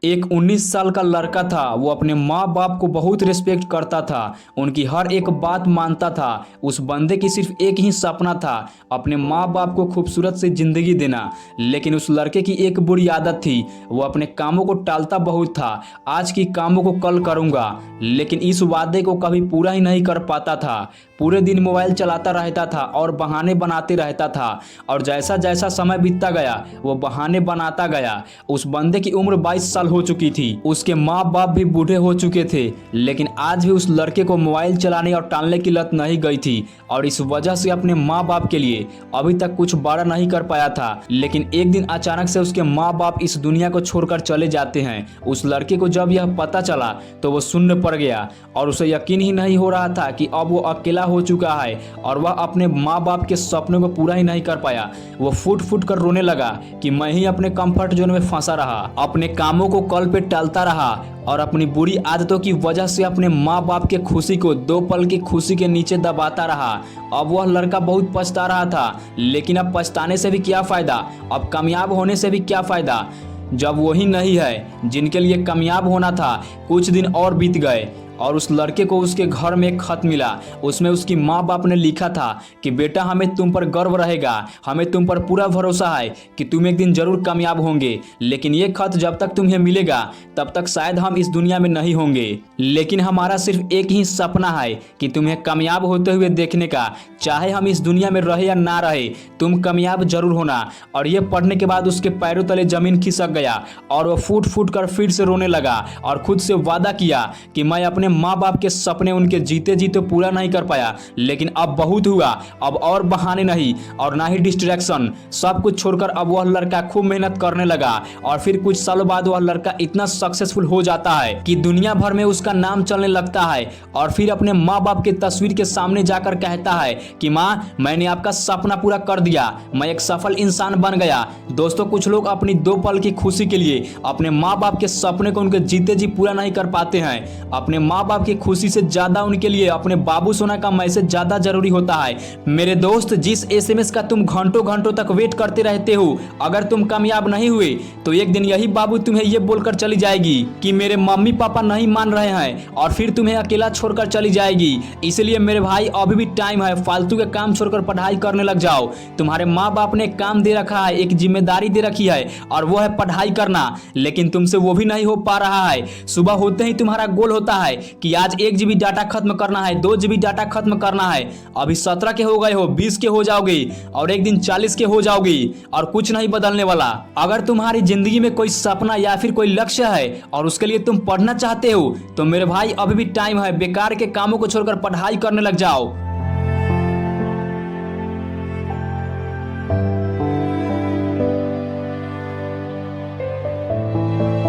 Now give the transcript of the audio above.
एक 19 साल का लड़का था। वो अपने माँ बाप को बहुत रिस्पेक्ट करता था, उनकी हर एक बात मानता था। उस बंदे की सिर्फ एक ही सपना था, अपने माँ बाप को खूबसूरत सी जिंदगी देना। लेकिन उस लड़के की एक बुरी आदत थी, वो अपने कामों को टालता बहुत था। आज की कामों को कल करूँगा, लेकिन इस वादे को कभी पूरा ही नहीं कर पाता था। पूरे दिन मोबाइल चलाता रहता था और बहाने बनाते रहता था, और जैसा जैसा समय बीतता गया वो बहाने बनाता गया। उस बंदे की उम्र 22 साल हो चुकी थी, उसके माँ बाप भी बूढ़े हो चुके थे, लेकिन आज भी उस लड़के को मोबाइल चलाने और टालने की लत नहीं गई थी, और इस वजह से अपने माँ बाप के लिए अभी तक कुछ बड़ा नहीं कर पाया था। लेकिन एक दिन अचानक से उसके माँ बाप इस दुनिया को छोड़कर चले जाते हैं। उस लड़के को जब यह पता चला तो वो शून्य पड़ गया, और उसे यकीन ही नहीं हो रहा था कि अब वो अकेला हो चुका है और वह अपने माँ बाप के सपनों को पूरा ही नहीं कर पाया। वो फूट फूट कर रोने लगा कि मैं ही अपने कंफर्ट जोन में फंसा रहा, अपने कामों को कल पे टालता रहा, और अपनी बुरी आदतों की वजह से अपने माँ बाप के खुशी को 2 पल की खुशी के नीचे दबाता रहा। अब वह लड़का बहुत पछता रहा था, लेकिन अब पछताने से भी क्या फायदा, अब कामयाब होने से भी क्या फायदा, जब वही नहीं है जिनके लिए कामयाब होना था। कुछ दिन और बीत गए और उस लड़के को उसके घर में एक खत मिला। उसमें उसकी माँ बाप ने लिखा था कि बेटा, हमें तुम पर गर्व रहेगा, हमें तुम पर पूरा भरोसा है कि तुम एक दिन जरूर कामयाब होंगे, लेकिन ये खत जब तक तुम्हें मिलेगा तब तक शायद हम इस दुनिया में नहीं होंगे। लेकिन हमारा सिर्फ एक ही सपना है कि तुम्हें कामयाब होते हुए देखने का, चाहे हम इस दुनिया में रहे या ना रहे, तुम कामयाब जरूर होना। और ये पढ़ने के बाद उसके पैरों तले जमीन खिसक गया और वह फूट फूट कर फिर से रोने लगा और खुद से वादा किया कि मैं अपने माँ बाप के सपने उनके जीते जी तो पूरा नहीं कर पाया, लेकिन अब बहुत हुआ, अब और बहाने नहीं और ना ही डिस्ट्रैक्शन। सब कुछ छोड़कर अब वह लड़का खूब मेहनत करने लगा, और फिर कुछ सालों बाद वह लड़का इतना सक्सेसफुल हो जाता है कि दुनिया भर में उसका नाम चलने लगता है, और फिर अपने माँ बाप के तस्वीर के सामने जाकर कहता है कि माँ, मैंने आपका सपना पूरा कर दिया, मैं एक सफल इंसान बन गया। दोस्तों, कुछ लोग अपनी 2 पल की खुशी के लिए अपने माँ बाप के सपने को उनके जीते जी पूरा नहीं कर पाते हैं। अपने माँ बाप की खुशी से ज्यादा उनके लिए अपने बाबू सोना का मैसेज ज्यादा जरूरी होता है। मेरे दोस्त, जिस एसएमएस का तुम घंटों घंटों तक वेट करते रहते हो, अगर तुम कामयाब नहीं हुए तो एक दिन यही बाबू तुम्हें ये बोलकर चली जाएगी कि मेरे मम्मी पापा नहीं मान रहे हैं, और फिर तुम्हें अकेला छोड़कर चली जाएगी। इसलिए मेरे भाई, अभी भी टाइम है, फालतू के काम छोड़कर पढ़ाई करने लग जाओ। तुम्हारे माँ बाप ने काम दे रखा है, एक जिम्मेदारी दे रखी है, और वो है पढ़ाई करना, लेकिन तुमसे वो भी नहीं हो पा रहा है। सुबह होते ही तुम्हारा गोल होता है कि आज 1 GB डाटा खत्म करना है, 2 GB डाटा खत्म करना है। अभी 17 के हो गए हो, 20 के हो जाओगे, और एक दिन 40 के हो जाओगे, और कुछ नहीं बदलने वाला। अगर तुम्हारी जिंदगी में कोई सपना या फिर कोई लक्ष्य है और उसके लिए तुम पढ़ना चाहते हो, तो मेरे भाई अभी भी टाइम है, बेकार के कामों को छोड़कर पढ़ाई करने लग जाओ।